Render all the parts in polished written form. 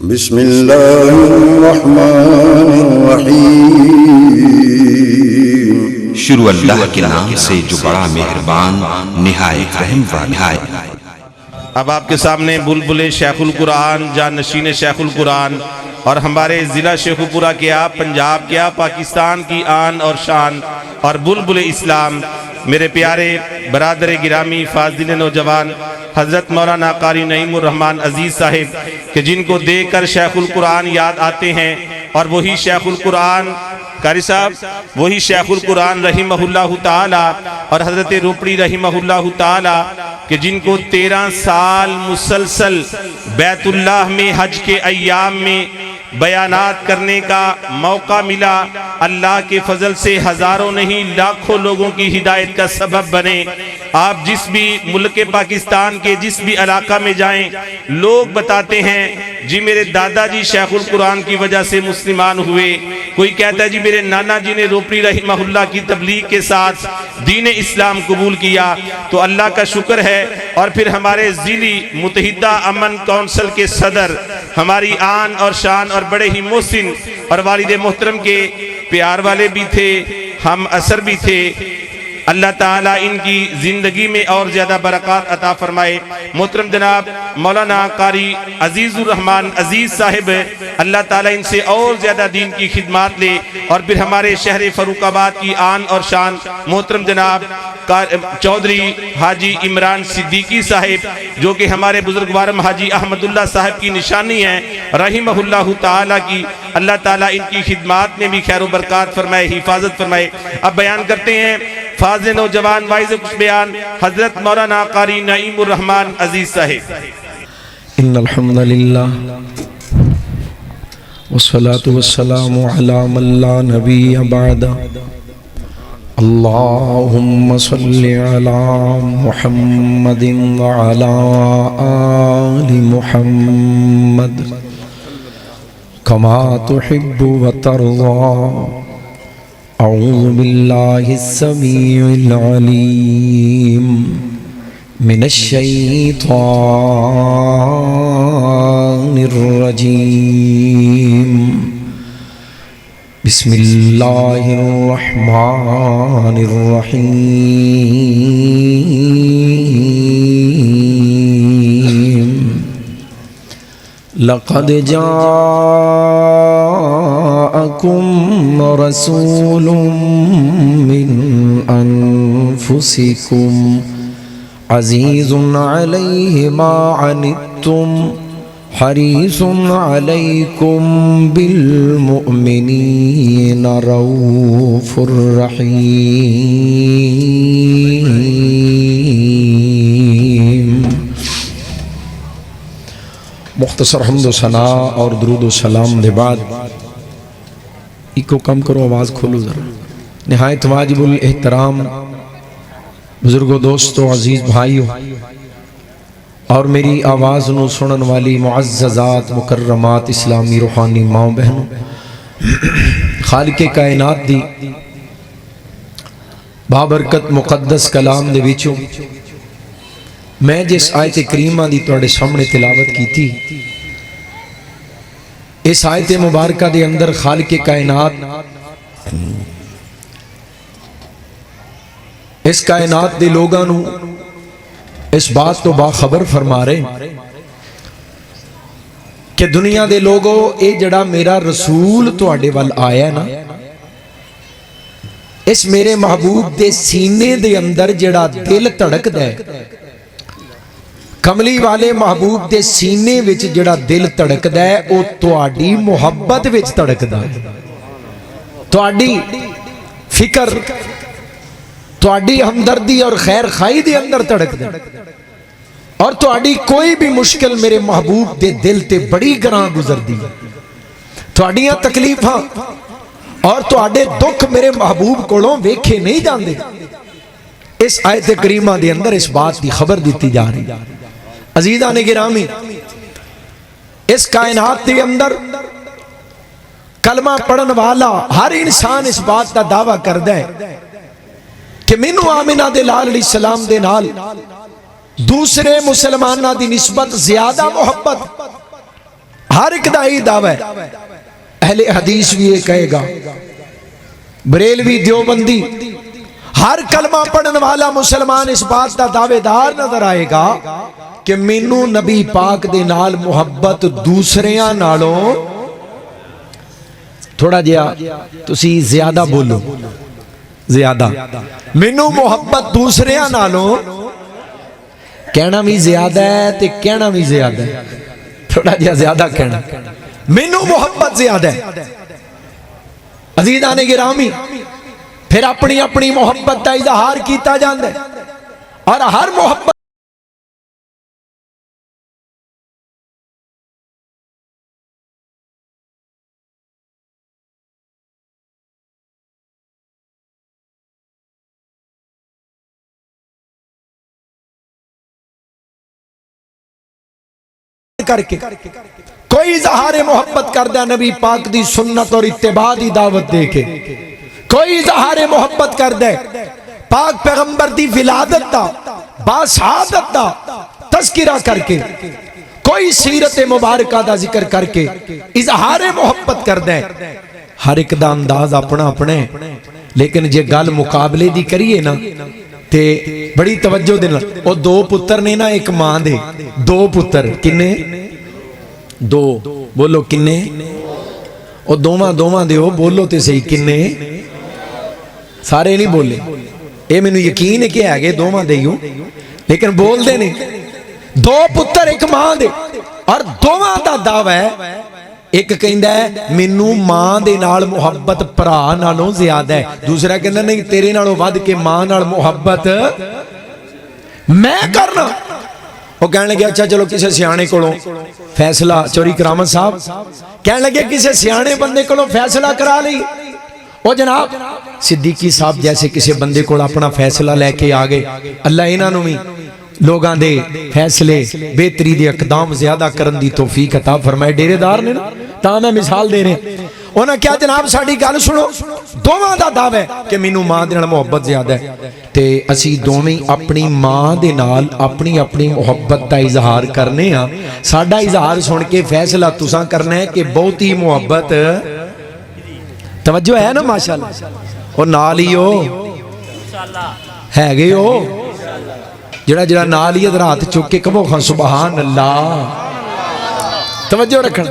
بسم اللہ الرحمن الرحیم۔ شروع اللہ کے نام سے جو بڑا مہربان نہایت رحم والا ہے۔ اب آپ کے سامنے بلبل شیخ القرآن، جانشین شیخ القرآن اور ہمارے ضلع شیخو پورہ کے آپ، پنجاب کے آپ، پاکستان کی آن اور شان اور بلبل اسلام، میرے پیارے برادر گرامی فاضل نوجوان حضرت مولانا قاری نعیم الرحمن عزیز صاحب، کہ جن کو دیکھ کر شیخ القرآن یاد آتے ہیں، اور وہی شیخ القرآن قاری صاحب، وہی شیخ القرآن رحمہ اللہ تعالی اور حضرت روپڑی رحمہ اللہ تعالی، کہ جن کو 13 سال مسلسل بیت اللہ میں حج کے ایام میں بیانات کرنے کا موقع ملا، اللہ کے فضل سے ہزاروں نہیں لاکھوں لوگوں کی ہدایت کا سبب بنے۔ آپ جس بھی ملک پاکستان کے جس بھی علاقہ میں جائیں، لوگ بتاتے ہیں جی میرے دادا جی شیخ القرآن کی وجہ سے مسلمان ہوئے، کوئی کہتا ہے جی میرے نانا جی نے روپڑی رحمہ اللہ کی تبلیغ کے ساتھ دین اسلام قبول کیا۔ تو اللہ کا شکر ہے، اور پھر ہمارے ضلعی متحدہ امن کونسل کے صدر، ہماری آن اور شان اور بڑے ہی محسن اور والد محترم کے پیار والے بھی تھے، ہم اثر بھی تھے۔ اللہ تعالیٰ ان کی زندگی میں اور زیادہ برکات عطا فرمائے۔ محترم جناب مولانا قاری عزیز الرحمن عزیز صاحب، اللہ تعالیٰ ان سے اور زیادہ دین کی خدمات لے۔ اور پھر ہمارے شہر فاروق آباد کی آن اور شان محترم جناب چودھری حاجی عمران صدیقی صاحب، جو کہ ہمارے بزرگوارم حاجی احمد اللہ صاحب کی نشانی ہے رحمہ اللہ تعالیٰ کی، اللہ تعالیٰ ان کی خدمات میں بھی خیر و برکات فرمائے، حفاظت فرمائے۔ اب بیان کرتے ہیں فاضل نوجوان وائز کچھ بیان حضرت مولانا قاری نعیم الرحمن عزیز صاحب۔ ان الحمد للہ والصلاة والسلام علی من لا نبی بعد، اللہم صل علی محمد وعلی آل محمد کما تحب وترضى۔ اعوذ باللہ السمیع العلیم من الشیطان الرجیم، بسم اللہ الرحمن الرحیم۔ لقد جاءکم رسول من انفسکم عزیز علیہ ما عنتم حریص علیکم بالمؤمنین رؤوف رحیم۔ مختصر حمد و ثنا اور درود و سلام دے بعد کو کم کرو، آواز کھولو ذرا۔ نہایت واجب الاحترام بزرگوں، دوستوں، عزیز بھائیوں اور میری آواز نو سنن والی معززات مکرمات اسلامی روحانی ماں بہنوں، خالق کائنات دی بابرکت مقدس کلام دے وچوں میں جس آیت کریمہ دی تواڈے سامنے تلاوت کیتی، اس آیت مبارکہ دے اندر خالق کائنات اس کائنات دے لوگاں نو اس بات تو باخبر فرما رہے کہ دنیا دے لوگو، اے جڑا میرا رسول تواڈے وال آیا ہے نا، اس میرے محبوب دے سینے دے اندر جڑا دل تڑک دے، کملی والے محبوب دے سینے وچ جڑا دل تڑک دے، او تواڈی محبت وچ تڑک دے، تواڈی فکر، تواڈی ہمدردی اور خیر خائی دے اندر تڑک دے، اور تواڈی کوئی بھی مشکل میرے محبوب دے دل تے بڑی گراں گزر دی، تواڈیاں تکلیفاں اور تواڈے دکھ میرے محبوب کولوں ویکھے نہیں جاندے۔ اس آیت کریمہ دے اندر اس بات دی خبر دیتی جا رہی۔ عزیزان گرامی، اس کائنات کے اندر کلمہ پڑھن والا ہر انسان اس بات کا دعویٰ کردا ہے کہ مینوں آمنہ دے لال علیہ السلام دے نال دوسرے مسلمانہ دی نسبت زیادہ محبت ہر ایک دا ہی دعویٰ ہے. اہل حدیث بھی یہ کہے گا, بریلوی, دیوبندی, ہر کلمہ پڑھن والا مسلمان اس بات دا دعوے دار نظر آئے گا کہ مینوں نبی پاک دے نال محبت دوسریاں نالوں. تھوڑا جہا تسی زیادہ بولو, زیادہ. مینوں محبت دوسریاں نالوں, کہنا بھی زیادہ ہے تے کہنا بھی زیادہ ہے. تھوڑا جہا زیادہ کہنا, مینوں محبت زیادہ ہے. عزیزان گرامی, پھر اپنی اپنی محبت کا اظہار کیتا جاندہ ہے, اور ہر محبت کر کے کوئی اظہار محبت کردہ نبی پاک دی سنت اور اتباع دی دعوت دے کے, کوئی اظہار محبت کردہ پاک پیغمبر دی ولادت دا, باسعادت دا تذکرہ کر کے, کوئی سیرت مبارکہ دا ذکر کر کے اظہار محبت کردہ. ہر ایک دا انداز اپنا اپنے, لیکن جے گل مقابلے دی کریے نا تے بڑی توجہ دینا. وہ دو پتر نے نا ایک ماں دے, دو پتر, کنے؟ دو. بولو کنے؟ وہ دوواں دیو, بولو تے صحیح, کنے؟ سارے نہیں بولے. اے میں نے یقین ہے کہ آگے دوواں دیو, لیکن بول دے نہیں. دو پتر ایک ماں دے, اور دوواں دا دعویٰ ہے. ایک کہندا ہے مینوں ماں دے نال محبت بھرا نالوں زیادہ ہے, دوسرا کہندا نہیں تیرے نالوں ود کے ماں نال محبت میں کرنا. وہ کہنے لگے اچھا چلو کسے سیانے کولوں فیصلہ, چوری کرامت صاحب کہنے لگے کسے سیانے بندے کولوں فیصلہ کرا لئی. وہ جناب صدیقی صاحب جیسے کسے بندے کو اپنا فیصلہ لے کے آگے, اللہ انہاں نوں وی لوگاں دے فیصلے بہتری دے اقدام زیادہ کرن دی توفیق عطا فرمائے. ڈیرے دار نے نا, تاں میں مثال دے رہے. انہاں کیا جناب ساڈی گل سنو, دوواں دا دعویٰ ہے کہ مینوں ماں دے نال محبت زیادہ ہے, تے اسی دوویں اپنی ماں دے نال اپنی اپنی محبت دا اظہار کرنے ہاں. ساڈا اظہار سن کے فیصلہ تساں کرنا ہے کہ بہتی محبت. توجہ ہے نا ماشاءاللہ, او نال ہی ہو ہے گے ہو, جڑا جڑا نال ہی ہاتھ چک کے کہو خان سبحان اللہ. توجہ رکھنا.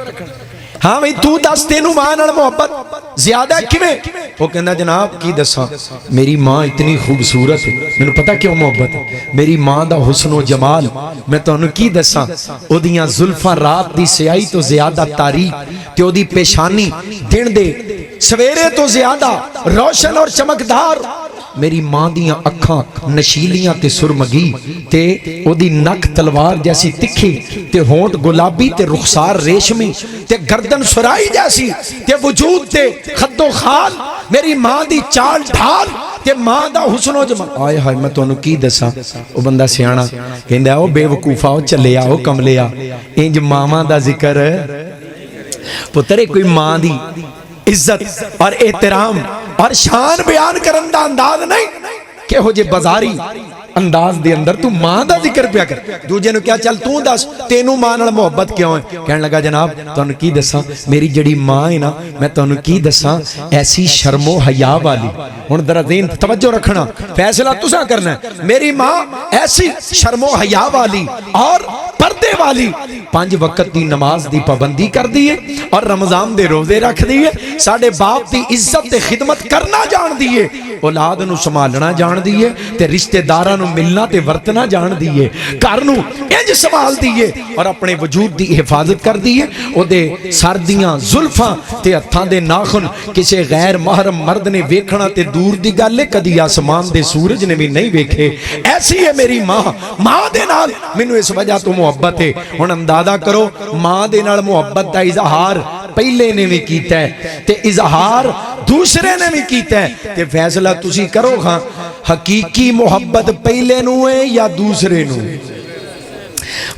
ہاں بھئی تو دس تینوں ماں نال محبت زیادہ کیویں؟ وہ کہنا جناب کی دساں, میری ماں اتنی خوبصورت ہے, مینوں پتہ کیوں محبت ہے, میری ماں دا حسن و جمال میں تانوں کی دساں, او دیاں زلفاں رات دی سیاہی تو زیادہ تاریک, تے او دی پیشانی دن دے سویرے تو زیادہ روشن اور چمکدار. میری ماں دیاں اکھاں نشیلیاں تے سرمگی, تے او دی نک تلوار جیسی تکھی, تے ہونٹ گلابی, تے رخسار ریشمی, تے گردن سرائی جیسی, تے وجود تے خد و خال. میری ماں دی چال ڈھال, تے ماں دا حسن و جمال. آئے ہائے میں تانوں کی دساں, او بندہ سیاںا کہندا او بے وقوفا, او چلیا, او کملیا, انج ماواں دا ذکر. پتر کوئی ماں دی عزت اور احترام اور شان بیان کرن دا انداز نہیں کہ ہو جے بازاری انداز دے اندر تو ماں دا ذکر پیا کر. دوجے نو کیا چل تو دس تینوں ماں نال محبت کیوں ہے؟ کہنے لگا جناب تانوں کی دساں, میری جڑی ماں ہے نا, میں تانوں کی دساں ایسی شرم و حیا والی. ہن ذرا ذہن توجہ رکھنا, فیصلہ تساں کرنا ہے. میری ماں ایسی شرم و حیا والی اور پردے والی, 5 وقت دی نماز دی پابندی کر دی ہے, اور رمضان دے روزے رکھ دی ہے, ساڈے باپ دی عزت تے خدمت کرنا جان دی ہے, اولاد نو سنبھالنا جان دی ہے, تے رشتہ داراں نو ملنا تے ورتنا جان دی ہے, گھر نو انج سنبھال دی ہے, اور اپنے وجود دی حفاظت کر دی ہے. او دے سردیاں زلفاں تے ہتھاں دے ناخن کسے غیر محرم مرد نے ویکھنا تے دور دی گل ہے, کدی آسمان دے سورج نے بھی نہیں ویکھے. ایسی ہے میری ماں. ماں دے نال مینوں اس وجہ تو محبت ہے. ہن اندازہ کرو ماں دے نال محبت دا اظہار پہلے نے بھی کیتا ہے تے اظہار دوسرے نے بھی کیتا ہے, تے فیصلہ تسی کرو ہاں حقیقی محبت پہلے نو ہے یا دوسرے نو.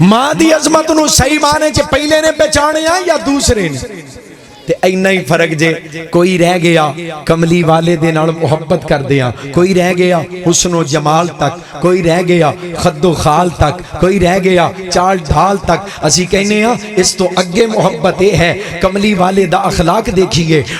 ماں دی عظمت نو صحیح معنی چ پہلے نے پہچانیا یا دوسرے نے. تے ਇੰਨਾ ਹੀ ਫਰਕ ਜੇ ਕੋਈ ਰਹਿ ਗਿਆ ਕਮਲੀ ਵਾਲੇ ਦੇ ਨਾਲ ਮੁਹੱਬਤ ਕਰਦੇ ਆ, ਕੋਈ ਰਹਿ ਗਿਆ ਹੁਸਨੋ ਜਮਾਲ ਤੱਕ, ਕੋਈ ਰਹਿ ਗਿਆ ਖੱਦੋ ਖਾਲ ਤੱਕ, ਕੋਈ ਰਹਿ ਗਿਆ ਚਾਲ ਢਾਲ ਤੱਕ। ਅਸੀਂ ਕਹਿੰਦੇ ਆ ਇਸ ਤੋਂ ਅੱਗੇ ਮੁਹੱਬਤ ਇਹ ਹੈ ਕਮਲੀ ਵਾਲੇ ਦਾ ਅਖਲਾਕ ਦੇਖੀਏ,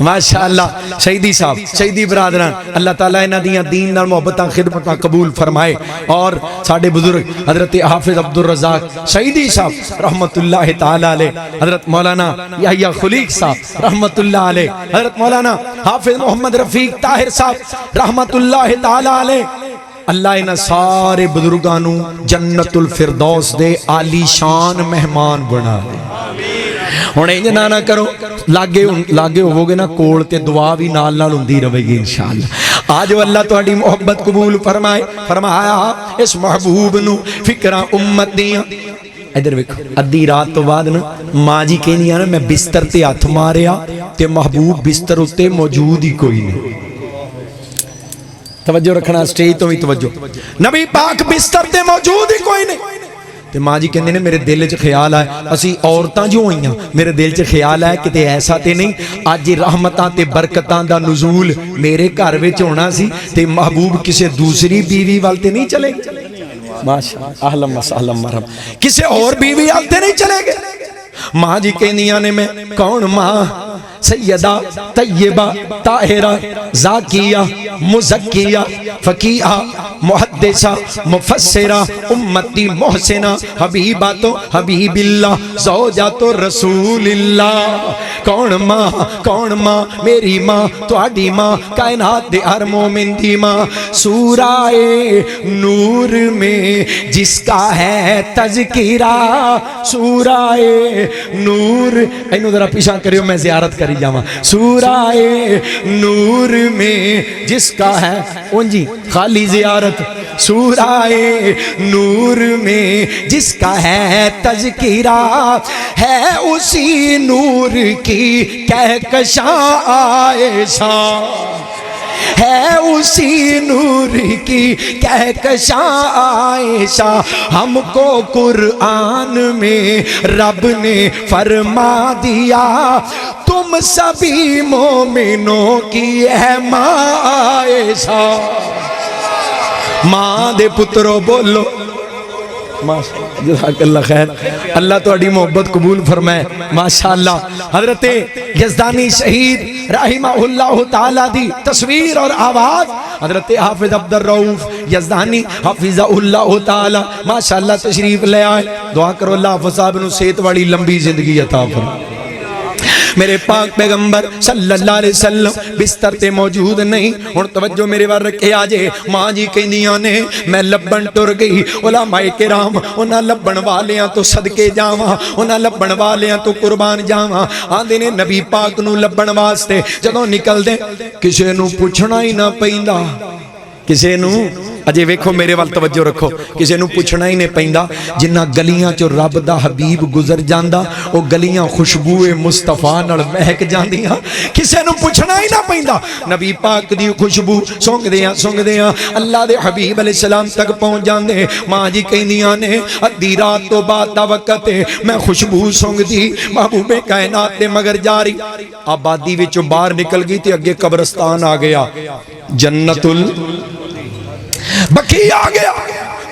ماشاءاللہ شہیدی صاحب شہیدی برادران اللہ تعالیٰ انہاں دیاں دین نال محبتاں خدمتاں قبول فرمائے اور ساڈے بزرگ حضرت حافظ عبدالرزاق شہیدی صاحب رحمت اللہ تعالیٰ علیہ حضرت مولانا یحییٰ خلیق صاحب رحمت اللہ علیہ حضرت مولانا حافظ محمد رفیق طاہر صاحب رحمت اللہ تعالیٰ علیہ اللہ انہاں سارے بزرگانوں جنت الفردوس دے عالی شان مہمان بنا دے ہن انج نہ کرو لاگے ہوو گے نا کول تے دعا بھی نال نال ہوندی رہے گی انشاءاللہ آج اللہ تہاڈی محبت قبول فرمائے فرمایا اس محبوب نو فکراں امت دیاں ادھر ویکھو ادھی رات تو بعد نا ماں جی کہندیاں نا میں بستر تے ہاتھ ماریا تے محبوب بستر اتے موجود ہی کوئی نہیں توجہ رکھنا سٹیج تو بھی توجہ نبی پاک بستر تے موجود ہی کوئی نہیں تے ماں جی کہندے نے میرے دل وچ خیال آئے اسی عورتاں جو ہوئیاں میرے دل وچ خیال آئے کہ ایسا تے نہیں اج رحمتاں تے برکتاں دا نزول میرے گھر وچ ہونا سی تے محبوب کسے دوسری بیوی وال تے نہیں چلے گئے ماشاءاللہ اہلا وسہلا مرحبا کسے اور بیوی وال تے نہیں چلے گئے ماں جی کہندیاں نے میں کون ماں سیدہ طیبہ طاہرہ زاکیہ مزکیہ فقیہہ محدثہ مفسرہ امتی محسنہ حبیبہ تو حبیب اللہ زوجہ تو رسول اللہ کون ماں میری ماں تہاڈی ماں کائنات دے ہر مومن دی ماں سورہ نور میں جس کا ہے تذکرہ سورہ نور اینو ذرا پیچھے کریو میں زیارت کری جاواں سورہ نور میں جس کا ہے اون جی خالی زیارت سورہ نور میں جس کا ہے تذکرہ ہے اسی نور کی کہکشاں عائشہ ہے اسی نور کی کہکشاں عائشہ ہم کو قرآن میں رب نے فرما دیا تم سبھی مومنوں کی ہے ماں عائشہ ماں دے پترو بولو جزاک اللہ خیر اللہ تہاڈی محبت قبول فرمائے ماشاءاللہ حضرت یزدانی شہید رحمہ اللہ تعالی دی تصویر اور آواز حضرت حافظ عبدالرؤف یزدانی حافظہ اللہ تعالی ماشاءاللہ تشریف لے آئے دعا کرو اللہ حافظ صاحب نو صحت والی لمبی زندگی عطا فرمائے میرے پاک پیغمبر صلی اللہ علیہ وسلم بستر تے موجود نہیں ہن توجہ میرے وال رکھے آجے ماں جی کہندیاں نے میں لبن ٹر گئی علماء کرام انہاں لبن والیاں تو صدقے جاواں انہاں لبن والیاں تو قربان جاواں آندے نے نبی پاک نو لبن واسطے جدوں نکل دے کسے نو پوچھنا ہی نہ پیندا کسے نو اجے ویکھو میرے وال توجہ رکھو کسے نو پوچھنا ہی نہیں پیندا جنہ گلیاں چو رب دا حبیب گزر جاندا او گلیاں خوشبو مصطفیٰ نال مہک جاندیاں کسے نو پوچھنا ہی نہ پیندا نبی پاک دی خوشبو سونگ دیاں اللہ دے حبیب علیہ السلام تک پہنچ جاندے ماں جی کہندیاں نے ادھی رات تو بعد دا وقت میں خوشبو سونگ دی محبوب کائنات دے مگر جاری آبادی وچوں باہر نکل گئی تے اگے قبرستان آ گیا جنت بکی آ گیا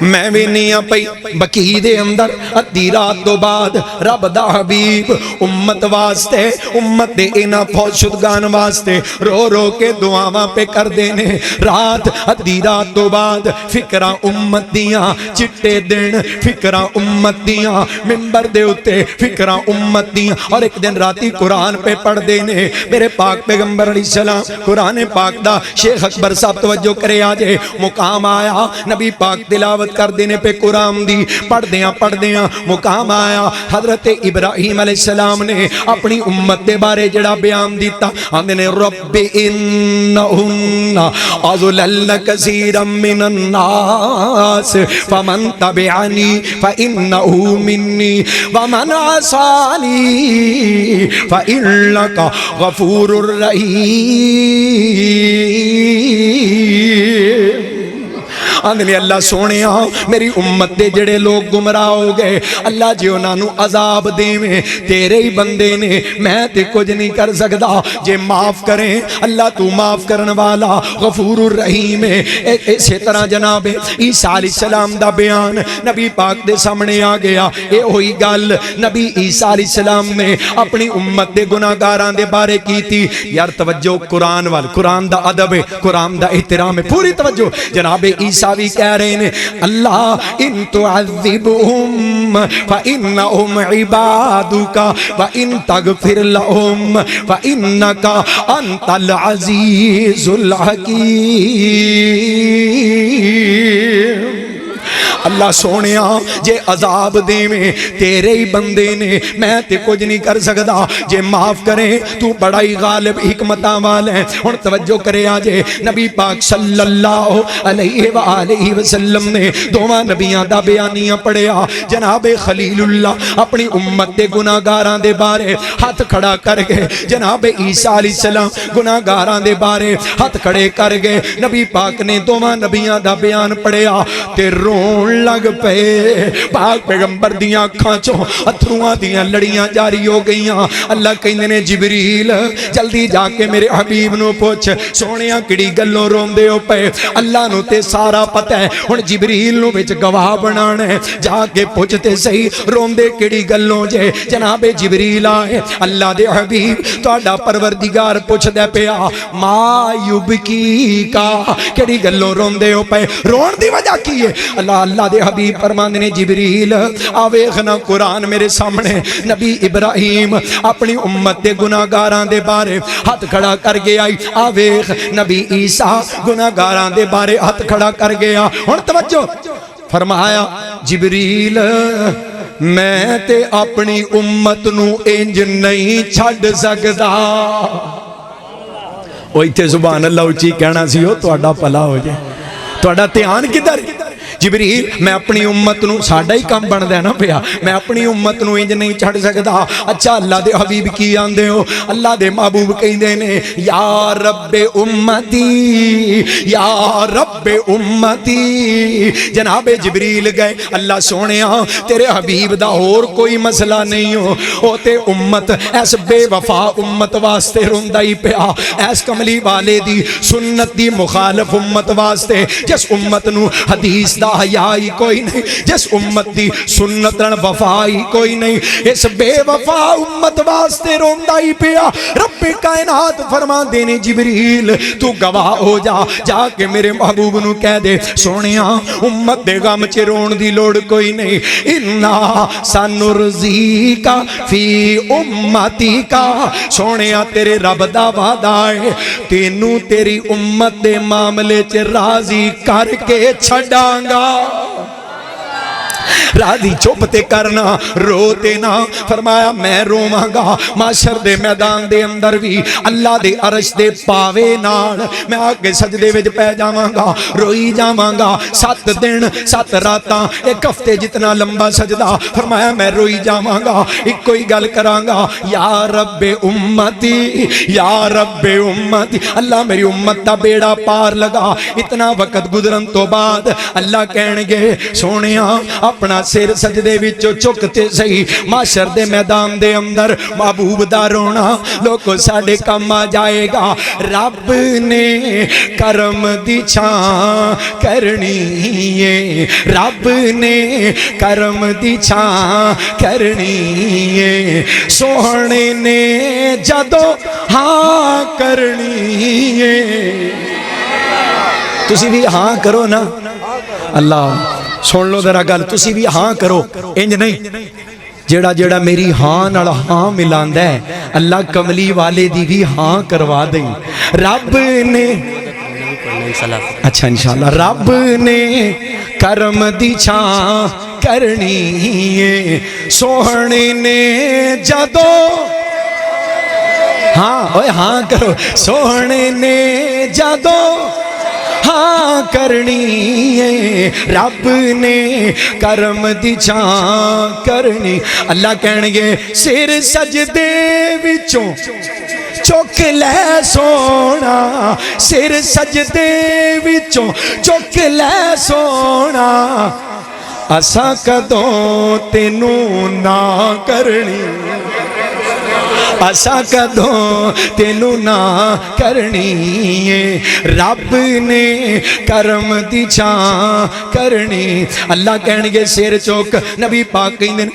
میں بھی نہیں پئی بکی دے اندر ادھی رات تو بعد رب دا حبیب امت واسطے امت دے انہاں فوت شدگان واسطے رو رو کے دعاواں پہ کر دینے رات ادھی رات تو بعد فکراں امت دیاں چٹے دن فکراں امت دیاں منبر دے اتے فکراں امت دیاں اور ایک دن راتی قرآن پہ پڑھ دینے میرے پاک پیغمبر علیہ السلام قرآن پاک دا شیخ اکبر صاحب توجہ کرے آجے مقام آیا نبی پاک تلاوت کر دینے پہ قرآن دی پڑھ دیاں مقام آیا حضرت ابراہیم علیہ السلام نے اپنی امت دے بارے جڑا بیان دیتا آندے نے رب انہن اضللن کثیرا من الناس فمن تبعنی فانہو منی ومن عصانی فانک غفور الرحیم آندے نے اللہ سونے میری امت دے جڑے لوگ گمراہ ہو گئے اللہ جی انہاں نو عذاب دیویں تیرے ہی بندے نے میں تے کچھ نہیں کر سکدا جے معاف کریں اللہ تو معاف کرن والا غفور الرحیم ہے اسی طرح جناب عیسیٰ علیہ السلام دا بیان نبی پاک دے سامنے آ گیا اے ہوئی گل نبی عیسیٰ علیہ السلام نے اپنی امت دے گناہگاراں دے بارے کی تھی یار توجہ قرآن وال قرآن دا ادب ہے قرآن دا احترام ہے پوری توجہ جناب عیسیٰ بھی کہہ رہے ہیں اللہ ان تعذبهم فإنهم عبادك وإن تغفر لهم فإنك أنت العزيز الحكيم اللہ سونیا جے عذاب دیویں تیرے ہی بندے نے میں تے کچھ نہیں کر سکدا جے معاف کریں تو بڑا ہی غالب حکمتاں والا ہے ہن توجہ کرے آجے نبی پاک صلی اللہ علیہ وآلہ وسلم نے دوواں نبیاں دا بیانیاں پڑھیا جناب خلیل اللہ اپنی امت دے گناہگاراں دے بارے ہاتھ کھڑا کر گئے جناب عیسیٰ علیہ السلام گناہگاراں دے بارے ہاتھ کھڑے کر گئے نبی پاک نے دوواں نبیاں دا بیان پڑھیا تے رون لگ پے پاک پیغمبر دیاں اکھاں چوں اتھرواں دیاں لڑیاں جاری ہو گئیاں اللہ کہندے نے جبریل جلدی جا کے میرے حبیب نو پوچھ سونیاں کڑی گلوں روندے ہو پے اللہ نو تے سارا پتہ ہے ہن جبریل نو وچ گواہ بنانا ہے جا کے پوچھتے صحیح روندے کڑی گلوں جے جناب جبریل آئے اللہ دے حبیب تہاڈا پروردگار پوچھدا پیا ما یبکی کا کڑی گلوں روندے ہو پے رون دی وجہ کی ہے اللہ دے حبیب فرماندے نے جبریل آویخنا قرآن میرے سامنے نبی ابراہیم اپنی امت دے گناہگاراں دے بارے ہاتھ کھڑا کر گیا آویخ نبی عیسیٰ گناہگاراں دے بارے ہاتھ کھڑا کر گیا ہن توجہ فرمایا جبریل میں تے اپنی امت نو انج نہیں چھڈ سکدا اوہ ایتھے سبحان اللہ اچھی کہنا سی ہو تہاڈا بھلا ہو جائے تہاڈا دھیان کدھر جبریل میں اپنی امت نو ساڈا ہی کام بندا ہے نا پیا میں اپنی امت نو انج نہیں چھڑ سکدا اچھا اللہ دے حبیب کی آندے ہو اللہ دے محبوب کہندے نے یا رب امتی یا رب امتی جناب جبریل گئے اللہ سونیا تیرے حبیب دا اور کوئی مسئلہ نہیں ہو او تے امت ایس بے وفا امت واسطے روندا ہی پیا ایس کملی والے دی سنت دی مخالف امت واسطے جس امت نو حدیث دا حیائی کوئی نہیں جس امت دی سنتن وفائی کوئی نہیں اس بے وفا امت واسطے روندہ ہی پیا رب کائنات فرما دینے جبریل تو گواہ ہو جا کے میرے محبوب نو کہہ دے سونیا امت دے غم چے رون دی لوڑ کوئی نہیں انا سنرزی کا فی امتی کا سونیا تیرے رب دا وعدہ ہے تینوں تیری امت دے معاملے چے راضی کر کے چھڑاں گا راضی چوپتے کرنا روتے نہ فرمایا میں روواں گا معاشر دے میدان دے اندر بھی اللہ دے عرش دے پاوے نال میں آگے سجدے وچ پہ جاواں گا روئی جاواں گا 7 دن 7 راتاں ایک ہفتے جتنا لمبا سجدہ فرمایا میں روئی جاواں گا ایک کوئی گل کراں گا یا رب امتی یا رب امتی اللہ میری امت دا بیڑا پار لگا اتنا وقت گزرن تو بعد اللہ کہن گے سونیا اپنا سر سجدے وچوں چکتے سہی معاشر دے میدان دے اندر محبوب دا رونا لوگوں ساڈے کم آ جائے گا رب نے کرم دی چھاں کرنی ہے رب نے کرم دی چھاں کرنی ہے سوہنے نے جدو ہاں کرنی ہے تسی بھی ہاں کرو نا اللہ سن لو ذرا گل تسی بھی ہاں کرو انج نہیں جیڑا جیڑا میری ہاں نال ہاں ملاندا ہے اللہ کملی والے دی بھی ہاں کروا دیں رب نے اچھا انشاءاللہ رب نے کرم دی چھاں کرنی ہے سوہنے نے جدو ہاں اوے ہاں کرو سوہنے نے جدو ہاں کرنی ہے رب نے کرم دی چھاں کرنی اللہ کہنگے سر سجدے وچوں چک لے سونا سر سجدے وچوں چک لے سونا اساں کدوں تینوں نہ کرنی اساں کدوں تینوں نہ کرنی ہے رب نے کرم دی چھاں کرنی اللہ کہن گے سر چوک نبی پاک کہندے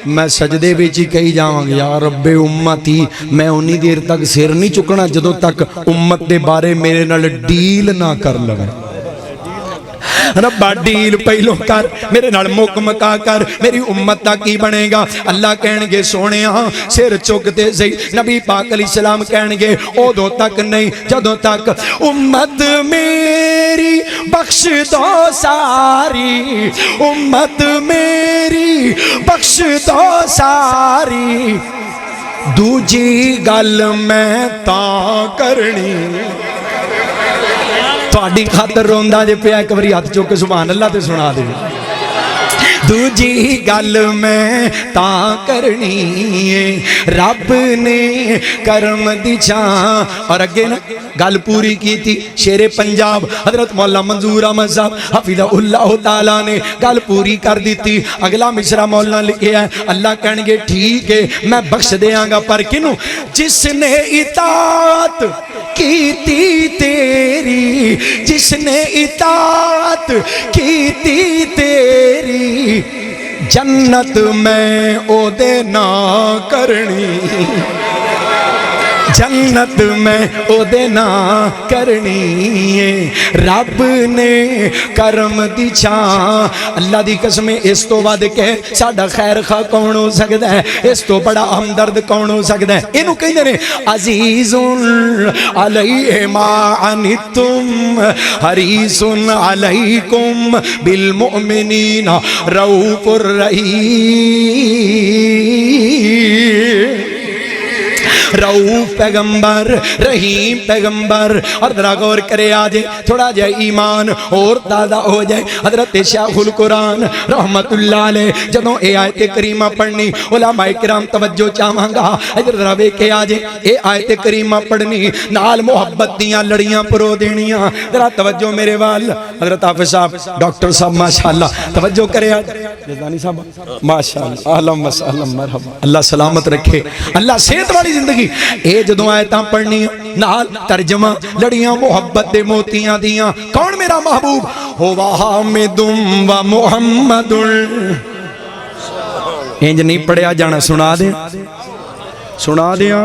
میں سجدے وچ ہی کہی جاواں گا یا رب امتی میں اونی دیر تک سر نہیں چکنا جدوں تک امت دے بارے میرے نال ڈیل نہ کر لوے ربا ڈیل پہلو کر میرے نال مکا کر میری امت دا کی بنے گا اللہ کہن گے سونیا سر چکتے سی نبی پاک علیہ السلام کہن گے ادو تک نہیں جدوں تک امت میری بخش دو ساری امت میری بخش دو ساری دوجی گل میں تا کرنی تھوڑی خاطر روندا جے پیا ایک باری ہاتھ چوک سبحان اللہ تے سنا دے دوجی گل میں تا کرنی ہے رب نے کرم دی چھاں اور اگے نا گل پوری کی تھی شیر پنجاب حضرت مولا منظور احمد صاحب حفظہ اللہ تعالیٰ نے گل پوری کر دیتی اگلا مصرع مولا لکھے ہے اللہ کہن گے ٹھیک ہے میں بخش دیاں گا پر کنوں جس نے اطاعت کیتی تیری جس نے اطاعت کیتی تیری جنت میں او دے نا کرنی جنت میں او دے نا کرنی ہے رب نے کرم دی چھاں اللہ دی قسم اس تو بعد کہ ساڈا خیر خواہ کون ہو سکتا ہے اس تو بڑا ہمدرد کون ہو سکتا ہے اینو کہندے نے عزیز علیہ ما عنتم حریص علیکم بالمؤمنین رؤوف الرحیم رؤوف پیغمبر رحیم پیغمبر اور ذرا غور کرے آجے تھوڑا جائے ایمان اور تازہ ہو جائے حضرت شیخ القرآن رحمت اللہ علیہ جدوں اے آیت کریمہ پڑھنی علماء کرام توجہ چاہاں گا ادھر ذرا ویکھے آجے اے آیت کریمہ پڑھنی نال محبت دیاں لڑیاں پرو دینیاں ذرا توجہ میرے وال حضرت حافظ صاحب ڈاکٹر صاحب ماشاءاللہ توجہ کرے آجے جزانی صاحب ماشاءاللہ اہلا وسہلا مرحبا اللہ سلامت رکھے اللہ صحت والی زندگی اے جدوں آیتاں پڑھنی نال ترجمہ لڑیاں محبت دے موتیاں دیاں کون میرا محبوب ہوا حامد و محمد انج نہیں پڑھیا جانا سنا دیا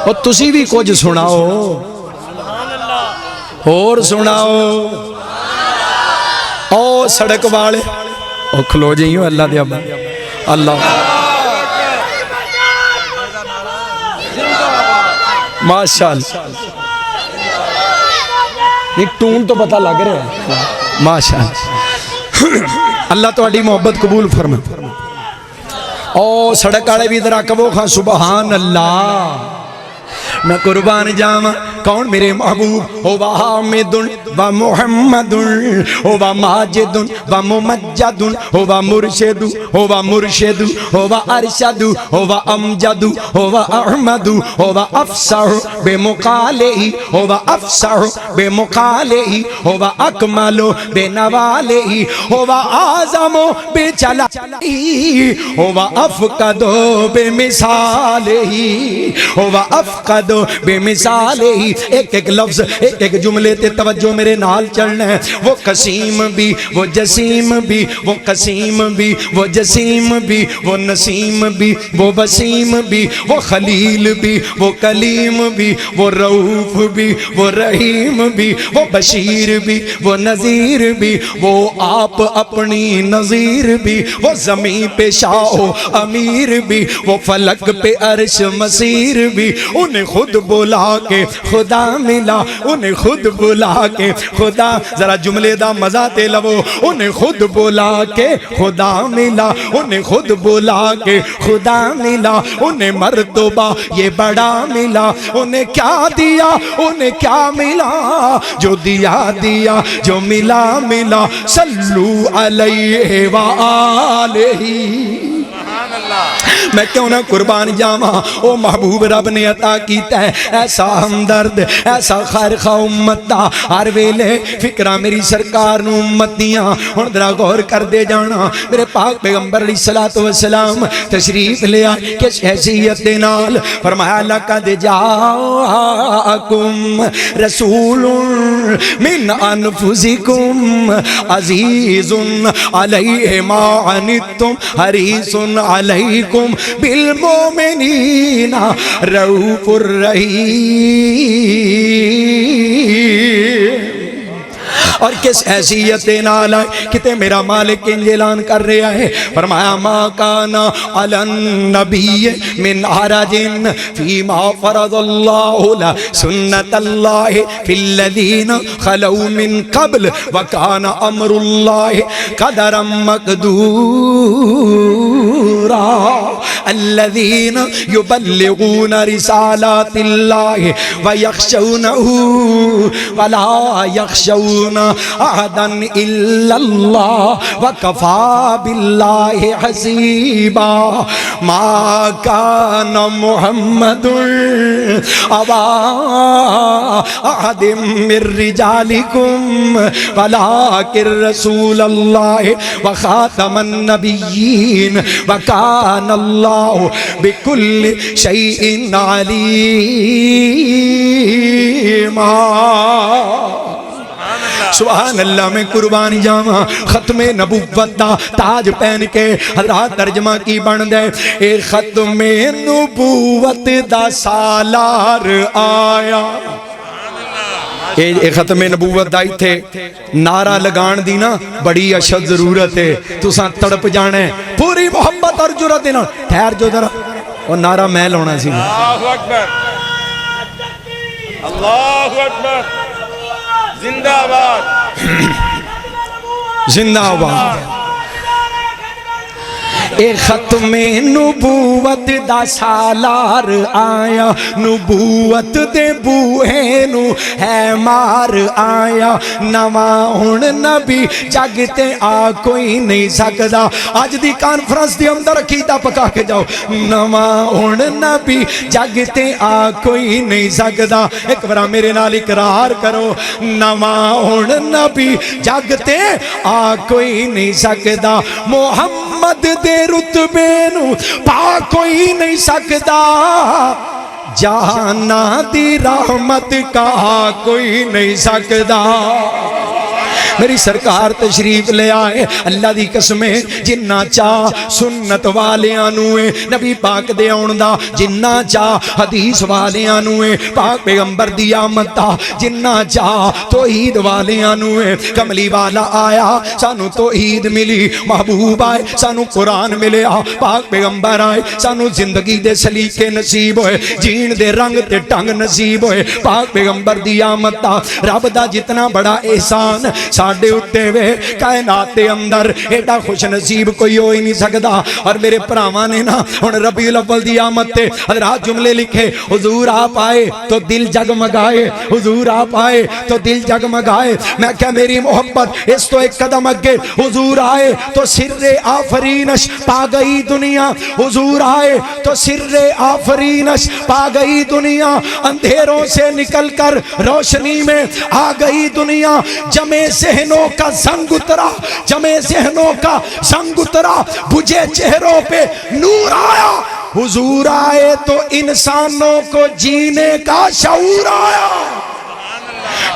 اور تسی بھی کچھ سناؤ اور سناؤ او سڑک والے او کھلو جائیو اللہ دیا اللہ ماشاءاللہ یہ ٹون تو پتہ لگ رہا ہے ماشاءاللہ اللہ تو اڈی محبت قبول فرمائے او سڑک آڑے بھی ذرا کبو خان سبحان اللہ میں قربان جاواں کون میرے محبوب ہوا حامد و محمد ہوا ماجد و ممجد ہوا مرشد ہوا مرشد ہوا ارشد ہوا امجد ہوا احمد ہوا افصح بمقالہ ہوا افصح بمقالہ ہوا اکمل بنوالہ ہوا اعظم بجلالہ ہوا افقد بمثالہ ہوا افقد بے مثال ہی ایک ایک لفظ ایک ایک جملے تے توجہ میرے نال چلنا ہے وہ قسیم بھی وہ جسیم بھی وہ قسیم بھی وہ جسیم بھی وہ نسیم بھی وہ وسیم بھی وہ خلیل بھی وہ کلیم بھی وہ رؤوف بھی وہ رحیم بھی وہ بشیر بھی وہ نذیر بھی وہ آپ اپنی نظیر بھی وہ زمین پہ شاہ امیر بھی وہ فلک پہ عرش مسیر بھی انہیں خود بولا کے خدا ملا انہیں خود بولا کے خدا ذرا جملے دا مزہ تے لو انہیں خود بولا کے خدا ملا انہیں خود بولا کے خدا ملا انہیں مرتبہ یہ بڑا ملا انہیں کیا دیا انہیں کیا ملا جو دیا دیا جو ملا ملا صلو علیہ وآلہ میں کیوں نہ قربان جاواں او محبوب رب نے عطا کیتا ہے ایسا ہمدرد ایسا خیر خواہ امت دا ہر ویلے فکرہ میری سرکار نو امت دیاں ہن ذرا غور کر دے جانا میرے پاک پیغمبر علیہ الصلوۃ والسلام تشریف لے آئے کس حیثیت دے نال فرمایا لقد جاءکم رسول من انفسکم عزیز علیہ ما عنتم حریص علیکم بالمؤمنین رؤوف الرحیم اور کس حیثیت نال کتے میرا مالک انج اعلان کر رہا ہے فرمایا ما کان علی النبی من حرج فیما فرض اللہ سنت اللہ فی الذین خلو من قبل وکان امر اللہ قدرا مقدورا الذین یبلغون رسالات اللہ ویخشونہ ولا یخشون احدا الا اللہ وکفا باللہ حسیبا ما کان محمد ابا احد من رجالکم ولکن رسول اللہ وخاتم النبیین وکان اللہ بکل شیء علیما سبحان اللہ میں قربان جاواں ختم نبوت دا تاج پہن کے حضرات ترجمہ کی بن دے اے ختم نبوت دا سالار آیا اے ختم نبوت دا تھے نعرہ لگان دی نا بڑی اشد ضرورت ہے تو ساں تڑپ جانے پوری محبت اور جرات دینا ٹھہر جو ذرا اور نعرہ میں لونا سی اللہ اکبر اللہ اکبر زندہ آباد زندہ آباد اے ختم نبوت دا سالار آیا نبوت دے بوہے نو ہے مار آیا نواں ہن نبی جگتے آ کوئی نہیں سکدا آج دی کانفرنس دی اندر عقیدہ پکا کے جاؤ نواں ہن نبی جگتے آ کوئی نہیں سکدا ایک بار میرے نال اقرار کرو نواں ہن نبی جگتے آ کوئی نہیں سکدا محمد دے رتبے نو پا کوئی نہیں سکدا جہانا دی رحمت کہا کوئی نہیں سکدا میری سرکار تشریف لے آئے اللہ دی قسمیں جنہ چاہ سنت والیاں نوے نبی پاک دے آن دا جنہ چاہ حدیث والیاں نوے پاک پیغمبر دی آمد دا جنہ چاہ توحید والیاں نوے کملی والا آیا سانو توحید ملی محبوب آئے سانو قرآن ملے پاک پیغمبر آئے سانو زندگی دے سلیقے نصیب ہوئے جین دے رنگ تے ٹنگ نصیب ہوئے پاک پیغمبر دی آمد دا رب دا جتنا بڑا احسان ساڑھے اٹھے ہوئے کائنات دے اندر ایڈا خوش نصیب کوئی ہو ہی نہیں سکتا اور میرے پراواں نے نا ہن ربیع الاول دی آمد تے حضرات جملے لکھے حضور آپ آئے تو دل جگمگائے حضور آپ آئے تو دل جگمگائے میں کیا میری محبت اس تو ایک قدم اگے حضور آئے تو سر آفرینش پا گئی دنیا حضور آئے تو سر آفرینش پا گئی دنیا اندھیروں سے نکل کر روشنی میں آ گئی دنیا جمع ذہنوں کا زنگ اترا جمع ذہنوں کا زنگ اترا بجھے چہروں پہ نور آیا حضور آئے تو انسانوں کو جینے کا شعور آیا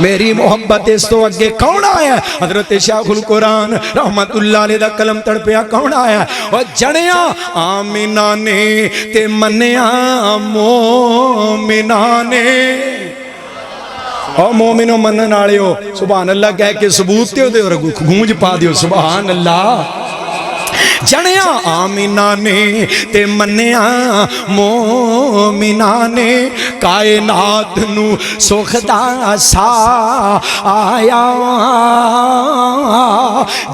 میری محبت اس تو اگے کون آیا حضرت شیخ القرآن رحمت اللہ علیہ دا کلم تڑپیا کون آیا اور جنیا آمینہ نے تے منیا مومنہ نے اور مومنوں منن آڑے ہو سبحان اللہ کہہ کے ثبوت تے ہو دے اور گونج پا دیو سبحان اللہ جنیا آمینہ نے تے منیا مومنہ نے کائنات نو سخدا سا آیا